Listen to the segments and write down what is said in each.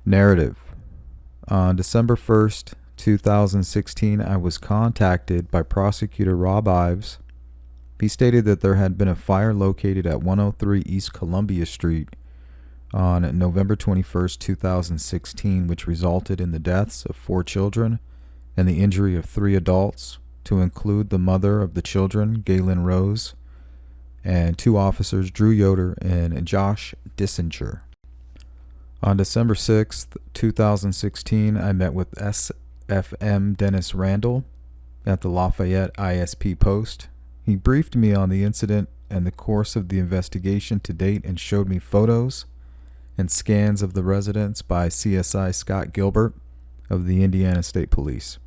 Narrative. On December 1st, 2016, I was contacted by prosecutor Rob Ives. He stated that there had been a fire located at 103 East Columbia Street on November 21st, 2016, which resulted in the deaths of 4 children and the injury of 3 adults, to include the mother of the children, Galen Rose, and 2 officers, Drew Yoder and Josh Dissinger. On December 6th, 2016, I met with SFM Dennis Randall at the Lafayette ISP post. He briefed me on the incident and the course of the investigation to date and showed me photos and scans of the residence by CSI Scott Gilbert of the Indiana State Police.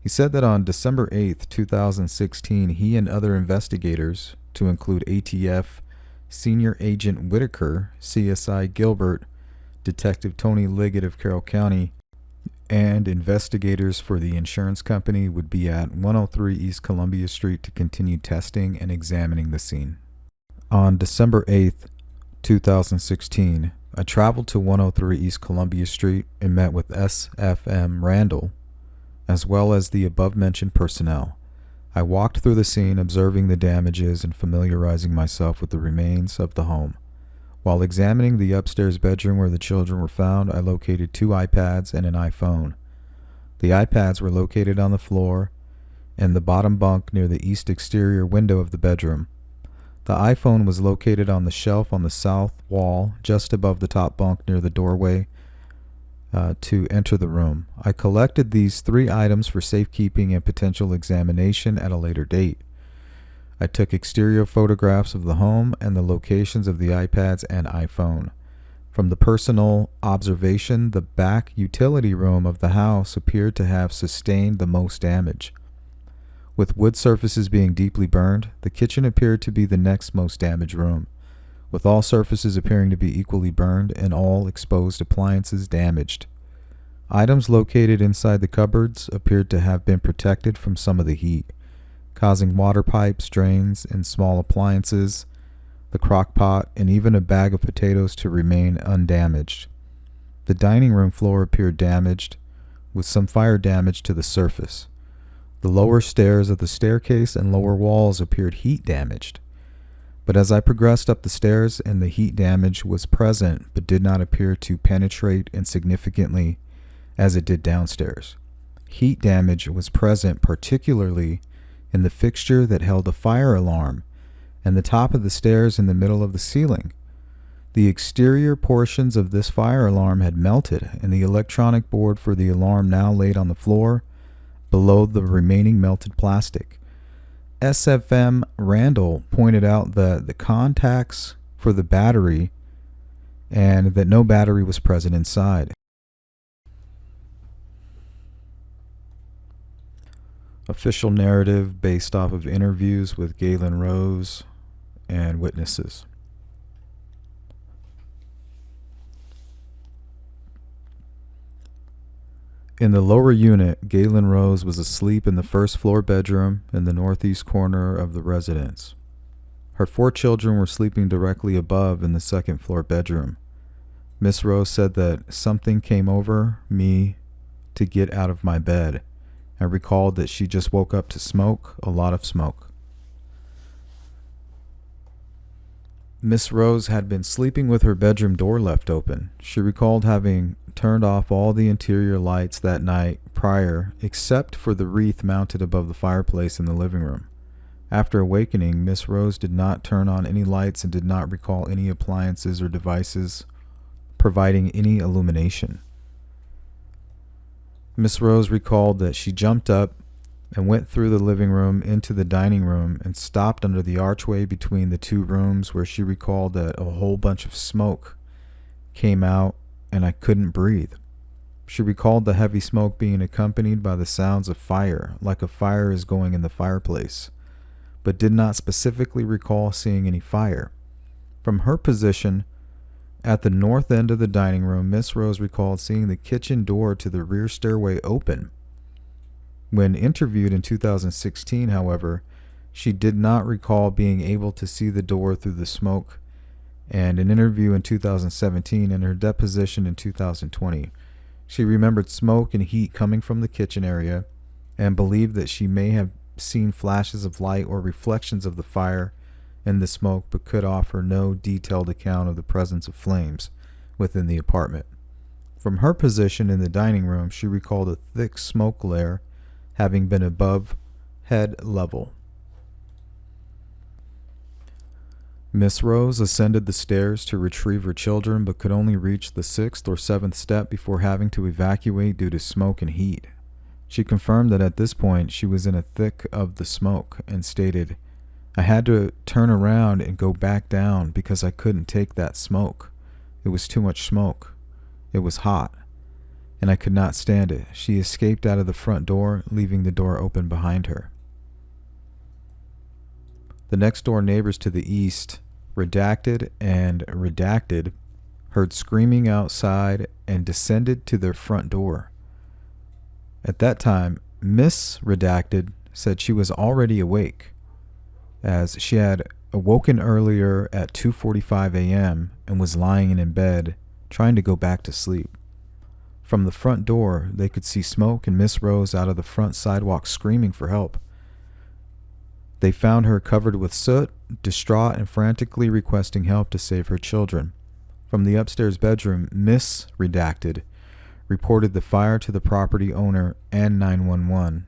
He said that on December 8th, 2016, he and other investigators, to include ATF Senior Agent Whitaker, CSI Gilbert, Detective Tony Liggett of Carroll County, and investigators for the insurance company, would be at 103 East Columbia Street to continue testing and examining the scene. On December 8th, 2016, I traveled to 103 East Columbia Street and met with SFM Randall, as well as the above-mentioned personnel. I walked through the scene, observing the damages and familiarizing myself with the remains of the home. While examining the upstairs bedroom where the children were found, I located 2 iPads and an iPhone. The iPads were located on the floor and the bottom bunk near the east exterior window of the bedroom. The iPhone was located on the shelf on the south wall, just above the top bunk near the doorway to enter the room. I collected these 3 items for safekeeping and potential examination at a later date. I took exterior photographs of the home and the locations of the iPads and iPhone. From the personal observation, the back utility room of the house appeared to have sustained the most damage. With wood surfaces being deeply burned, the kitchen appeared to be the next most damaged room, with all surfaces appearing to be equally burned and all exposed appliances damaged. Items located inside the cupboards appeared to have been protected from some of the heat, causing water pipes, drains, and small appliances, the crock pot, and even a bag of potatoes to remain undamaged. The dining room floor appeared damaged, with some fire damage to the surface. The lower stairs of the staircase and lower walls appeared heat damaged. But as I progressed up the stairs, and the heat damage was present but did not appear to penetrate insignificantly as it did downstairs. Heat damage was present particularly in the fixture that held a fire alarm and the top of the stairs in the middle of the ceiling. The exterior portions of this fire alarm had melted, and the electronic board for the alarm now laid on the floor below the remaining melted plastic. SFM Randall pointed out that the contacts for the battery and that no battery was present inside. Official narrative based off of interviews with Galen Rose and witnesses. In the lower unit, Galen Rose was asleep in the first floor bedroom in the northeast corner of the residence. Her 4 children were sleeping directly above in the second floor bedroom. Miss Rose said that something came over me to get out of my bed. I recalled that she just woke up to smoke, a lot of smoke. Miss Rose had been sleeping with her bedroom door left open. She recalled having turned off all the interior lights that night prior, except for the wreath mounted above the fireplace in the living room. After awakening, Miss Rose did not turn on any lights and did not recall any appliances or devices providing any illumination. Miss Rose recalled that she jumped up and went through the living room into the dining room and stopped under the archway between the 2 rooms, where she recalled that a whole bunch of smoke came out and I couldn't breathe. She recalled the heavy smoke being accompanied by the sounds of fire, like a fire is going in the fireplace, but did not specifically recall seeing any fire. From her position at the north end of the dining room, Miss Rose recalled seeing the kitchen door to the rear stairway open. When interviewed in 2016, however, she did not recall being able to see the door through the smoke and an interview in 2017 and her deposition in 2020. She remembered smoke and heat coming from the kitchen area and believed that she may have seen flashes of light or reflections of the fire in the smoke, but could offer no detailed account of the presence of flames within the apartment. From her position in the dining room, she recalled a thick smoke layer having been above head level. Miss Rose ascended the stairs to retrieve her children, but could only reach the 6th or 7th step before having to evacuate due to smoke and heat. She confirmed that at this point she was in a thick of the smoke and stated, "I had to turn around and go back down because I couldn't take that smoke. It was too much smoke. It was hot, and I could not stand it." She escaped out of the front door, leaving the door open behind her. The next door neighbors to the east, redacted and redacted, heard screaming outside and descended to their front door. At that time, Miss Redacted said she was already awake, as she had awoken earlier at 2:45 a.m. and was lying in bed, trying to go back to sleep. From the front door, they could see smoke and Miss Rose out of the front sidewalk screaming for help. They found her covered with soot, distraught and frantically requesting help to save her children. From the upstairs bedroom, Miss Redacted reported the fire to the property owner and 911.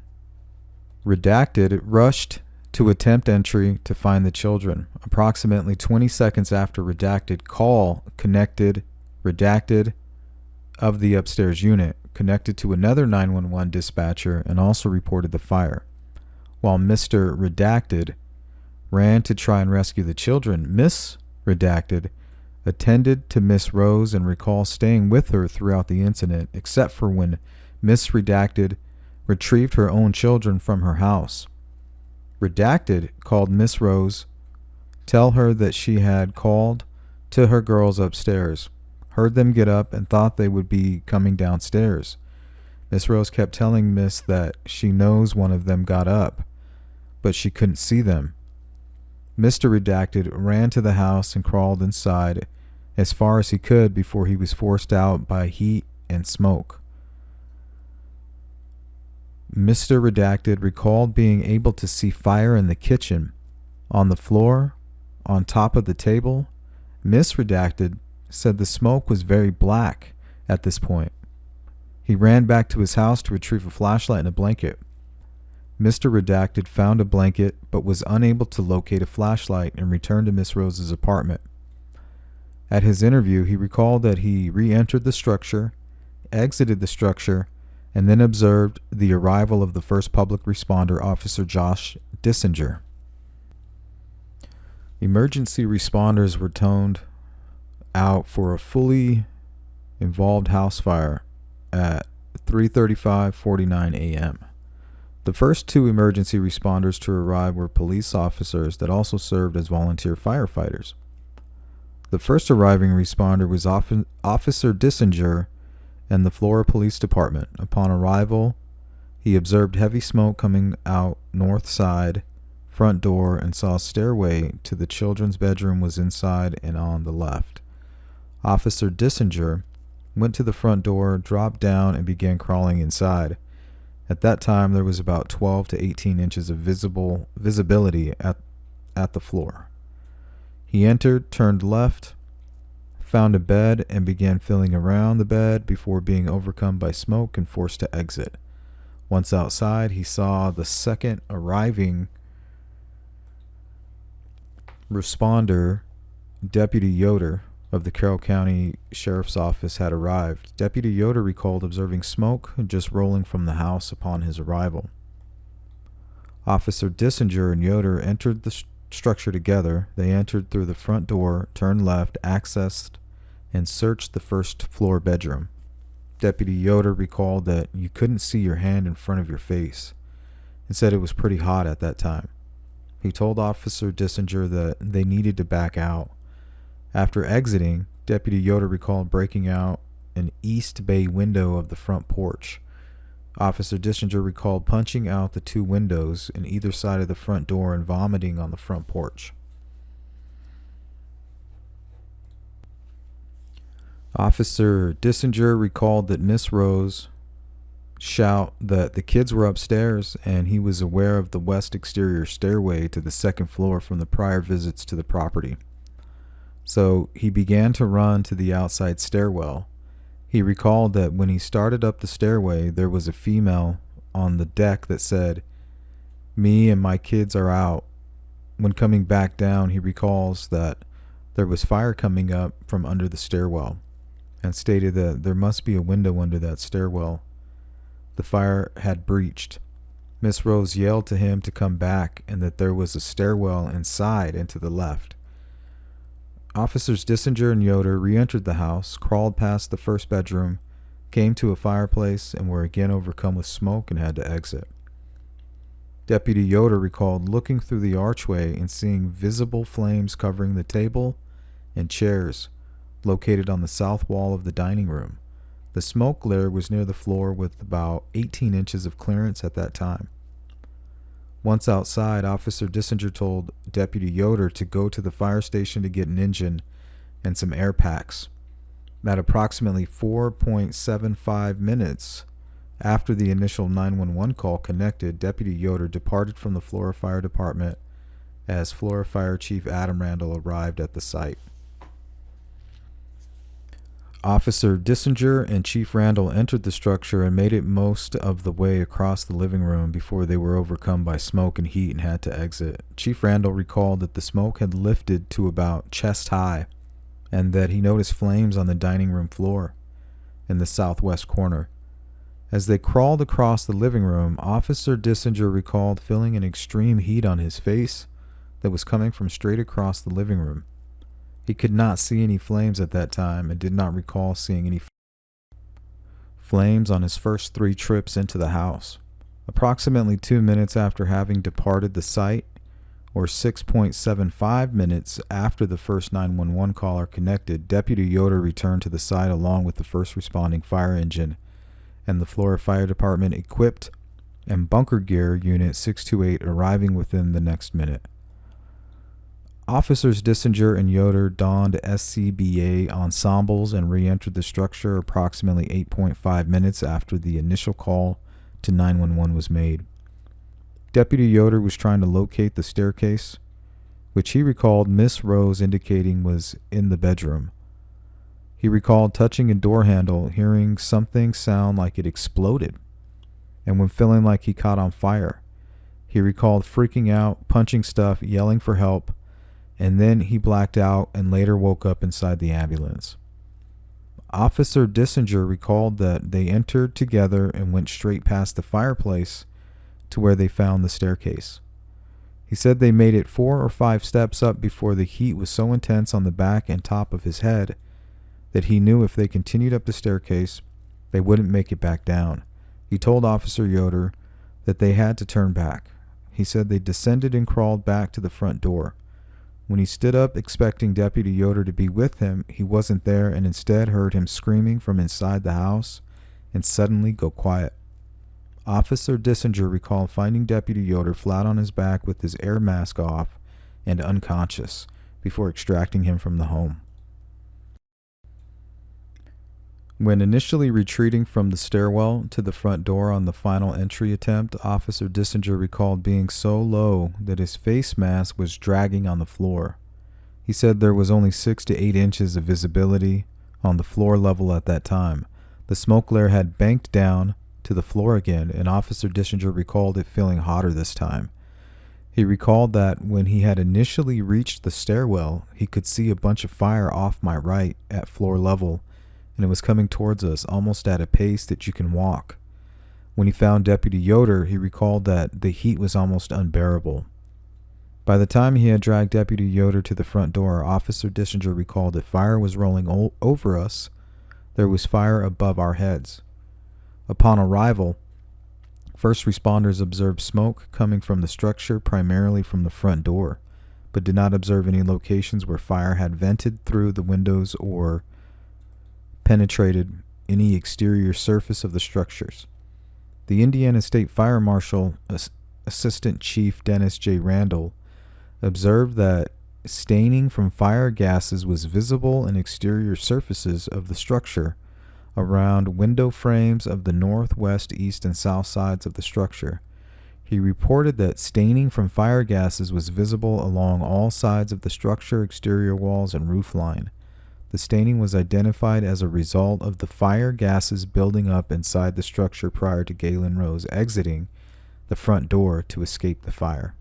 Redacted rushed to attempt entry to find the children. Approximately 20 seconds after Redacted call connected, Redacted of the upstairs unit connected to another 911 dispatcher and also reported the fire. While Mr. Redacted ran to try and rescue the children, Miss Redacted attended to Miss Rose and recalls staying with her throughout the incident, except for when Miss Redacted retrieved her own children from her house. Redacted called Miss Rose, tell her that she had called to her girls upstairs, heard them get up, and thought they would be coming downstairs. Miss Rose kept telling Miss that she knows one of them got up, but she couldn't see them. Mr. Redacted ran to the house and crawled inside as far as he could before he was forced out by heat and smoke. Mr. Redacted recalled being able to see fire in the kitchen, on the floor, on top of the table. Miss Redacted said the smoke was very black at this point. He ran back to his house to retrieve a flashlight and a blanket. Mr. Redacted found a blanket but was unable to locate a flashlight and returned to Miss Rose's apartment. At his interview, he recalled that he re-entered the structure, exited the structure, and then observed the arrival of the first public responder, Officer Josh Dissinger. Emergency responders were toned out for a fully involved house fire at 3:49 a.m. The first two emergency responders to arrive were police officers that also served as volunteer firefighters. The first arriving responder was Officer Dissinger and the Flora Police Department. Upon arrival, he observed heavy smoke coming out north side front door and saw a stairway to the children's bedroom was inside and on the left. Officer Dissinger went to the front door, dropped down, and began crawling inside. At that time, there was about 12 to 18 inches of visibility at the floor. He entered, turned left, found a bed, and began feeling around the bed before being overcome by smoke and forced to exit. Once outside, he saw the second arriving responder, Deputy Yoder of the Carroll County Sheriff's Office, had arrived. Deputy Yoder recalled observing smoke just rolling from the house upon his arrival. Officer Dissinger and Yoder entered the structure together. They entered through the front door, turned left, accessed, and searched the first floor bedroom. Deputy Yoder recalled that you couldn't see your hand in front of your face and said it was pretty hot at that time. He told Officer Dissinger that they needed to back out. After exiting, Deputy Yoder recalled breaking out an east bay window of the front porch. Officer Dissinger recalled punching out the two windows in either side of the front door and vomiting on the front porch. Officer Dissinger recalled that Miss Rose shout that the kids were upstairs and he was aware of the west exterior stairway to the second floor from the prior visits to the property. So he began to run to the outside stairwell. He recalled that when he started up the stairway, there was a female on the deck that said, "Me and my kids are out." When coming back down, he recalls that there was fire coming up from under the stairwell and stated that there must be a window under that stairwell. The fire had breached. Miss Rose yelled to him to come back and that there was a stairwell inside and to the left. Officers Dissinger and Yoder re-entered the house, crawled past the first bedroom, came to a fireplace, and were again overcome with smoke and had to exit. Deputy Yoder recalled looking through the archway and seeing visible flames covering the table and chairs located on the south wall of the dining room. The smoke glare was near the floor with about 18 inches of clearance at that time. Once outside, Officer Dissinger told Deputy Yoder to go to the fire station to get an engine and some air packs. At approximately 4.75 minutes after the initial 911 call connected, Deputy Yoder departed from the Flora Fire Department as Flora Fire Chief Adam Randall arrived at the site. Officer Dissinger and Chief Randall entered the structure and made it most of the way across the living room before they were overcome by smoke and heat and had to exit. Chief Randall recalled that the smoke had lifted to about chest high and that he noticed flames on the dining room floor in the southwest corner. As they crawled across the living room, Officer Dissinger recalled feeling an extreme heat on his face that was coming from straight across the living room. He could not see any flames at that time and did not recall seeing any flames on his first 3 trips into the house. Approximately 2 minutes after having departed the site, or 6.75 minutes after the first 911 caller connected, Deputy Yoder returned to the site along with the first responding fire engine and the Flora Fire Department equipped and bunker gear unit 628 arriving within the next minute. Officers Dissinger and Yoder donned SCBA ensembles and re-entered the structure approximately 8.5 minutes after the initial call to 911 was made. Deputy Yoder was trying to locate the staircase, which he recalled Miss Rose indicating was in the bedroom. He recalled touching a door handle, hearing something sound like it exploded, and when feeling like he caught on fire. He recalled freaking out, punching stuff, yelling for help, and then he blacked out and later woke up inside the ambulance. Officer Dissinger recalled that they entered together and went straight past the fireplace to where they found the staircase. He said they made it 4 or 5 steps up before the heat was so intense on the back and top of his head that he knew if they continued up the staircase, they wouldn't make it back down. He told Officer Yoder that they had to turn back. He said they descended and crawled back to the front door. When he stood up expecting Deputy Yoder to be with him, he wasn't there and instead heard him screaming from inside the house and suddenly go quiet. Officer Dissinger recalled finding Deputy Yoder flat on his back with his air mask off and unconscious before extracting him from the home. When initially retreating from the stairwell to the front door on the final entry attempt, Officer Dissinger recalled being so low that his face mask was dragging on the floor. He said there was only 6 to 8 inches of visibility on the floor level at that time. The smoke glare had banked down to the floor again, and Officer Dissinger recalled it feeling hotter this time. He recalled that when he had initially reached the stairwell, he could see a bunch of fire off my right at floor level, and it was coming towards us almost at a pace that you can walk. When he found Deputy Yoder, he recalled that the heat was almost unbearable. By the time he had dragged Deputy Yoder to the front door, Officer Dissinger recalled that fire was rolling over us. There was fire above our heads. Upon arrival, first responders observed smoke coming from the structure, primarily from the front door, but did not observe any locations where fire had vented through the windows or penetrated any exterior surface of the structures. The Indiana State Fire Marshal Assistant Chief Dennis J. Randall observed that staining from fire gases was visible in exterior surfaces of the structure around window frames of the north, west, east, and south sides of the structure. He reported that staining from fire gases was visible along all sides of the structure, exterior walls, and roof line. The staining was identified as a result of the fire gases building up inside the structure prior to Galen Rose exiting the front door to escape the fire.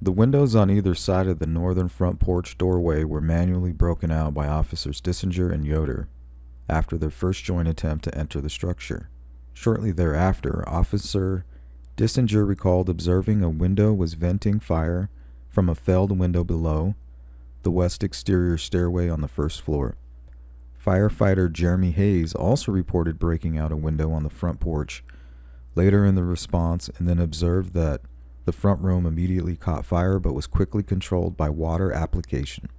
The windows on either side of the northern front porch doorway were manually broken out by Officers Dissinger and Yoder after their first joint attempt to enter the structure. Shortly thereafter, Officer Dissinger recalled observing a window was venting fire from a failed window below the west exterior stairway on the first floor. Firefighter Jeremy Hayes also reported breaking out a window on the front porch later in the response, and then observed that the front room immediately caught fire but was quickly controlled by water application.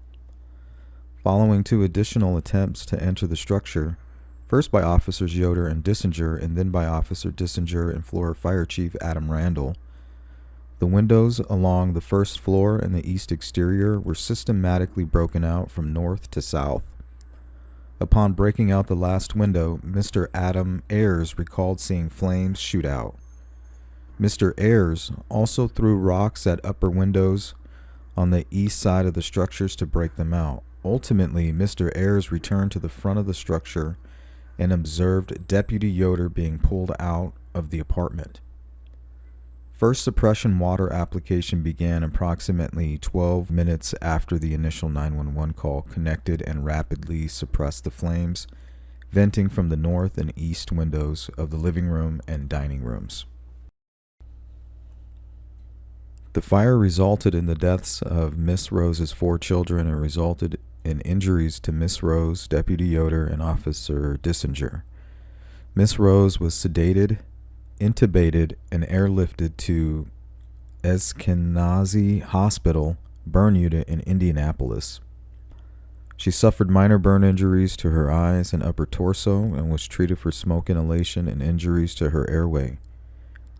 Following 2 additional attempts to enter the structure, first by Officers Yoder and Dissinger and then by Officer Dissinger and Flora Fire Chief Adam Randall, the windows along the first floor and the east exterior were systematically broken out from north to south. Upon breaking out the last window, Mr. Adam Ayers recalled seeing flames shoot out. Mr. Ayers also threw rocks at upper windows on the east side of the structures to break them out. Ultimately, Mr. Ayers returned to the front of the structure and observed Deputy Yoder being pulled out of the apartment. First suppression water application began approximately 12 minutes after the initial 911 call connected and rapidly suppressed the flames, venting from the north and east windows of the living room and dining rooms. The fire resulted in the deaths of Miss Rose's 4 children and resulted in injuries to Miss Rose, Deputy Yoder, and Officer Dissinger. Miss Rose was sedated, intubated, and airlifted to Eskenazi Hospital burn unit in Indianapolis. She suffered minor burn injuries to her eyes and upper torso and was treated for smoke inhalation and injuries to her airway.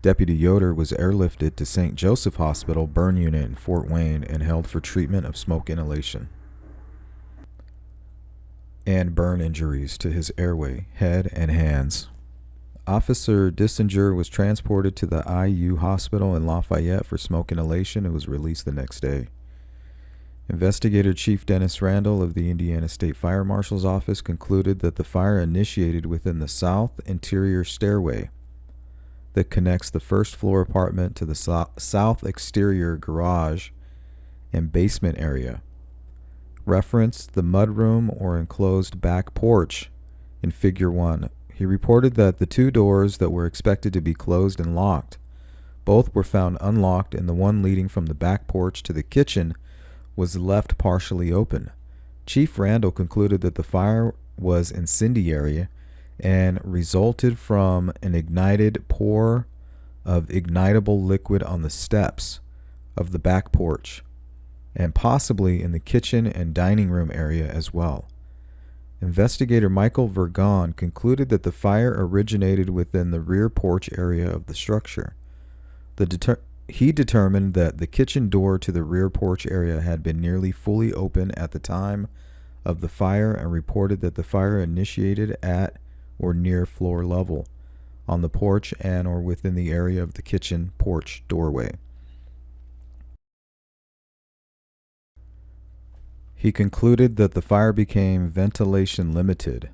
Deputy Yoder was airlifted to St. Joseph Hospital burn unit in Fort Wayne and held for treatment of smoke inhalation and burn injuries to his airway, head, and hands. Officer Dissinger was transported to the IU hospital in Lafayette for smoke inhalation and was released the next day. Investigator Chief Dennis Randall of the Indiana State Fire Marshal's Office concluded that the fire initiated within the south interior stairway that connects the first floor apartment to the south exterior garage and basement area. Reference the mudroom or enclosed back porch in Figure 1. He reported that the 2 doors that were expected to be closed and locked, both were found unlocked, and the one leading from the back porch to the kitchen was left partially open. Chief Randall concluded that the fire was incendiary and resulted from an ignited pour of ignitable liquid on the steps of the back porch, and possibly in the kitchen and dining room area as well. Investigator Michael Vergon concluded that the fire originated within the rear porch area of the structure. He determined that the kitchen door to the rear porch area had been nearly fully open at the time of the fire and reported that the fire initiated at or near floor level on the porch and or within the area of the kitchen porch doorway. He concluded that the fire became ventilation limited,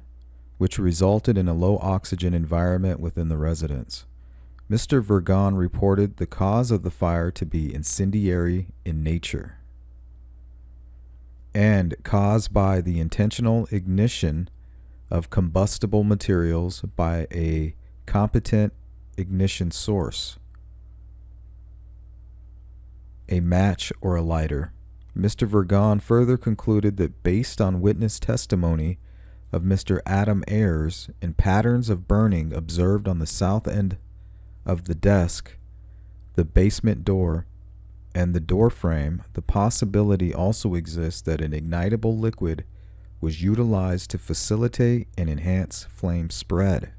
which resulted in a low oxygen environment within the residence. Mr. Vergon reported the cause of the fire to be incendiary in nature and caused by the intentional ignition of combustible materials by a competent ignition source, a match or a lighter. Mr. Vergon further concluded that based on witness testimony of Mr. Adam Ayers and patterns of burning observed on the south end of the desk, the basement door, and the door frame, the possibility also exists that an ignitable liquid was utilized to facilitate and enhance flame spread.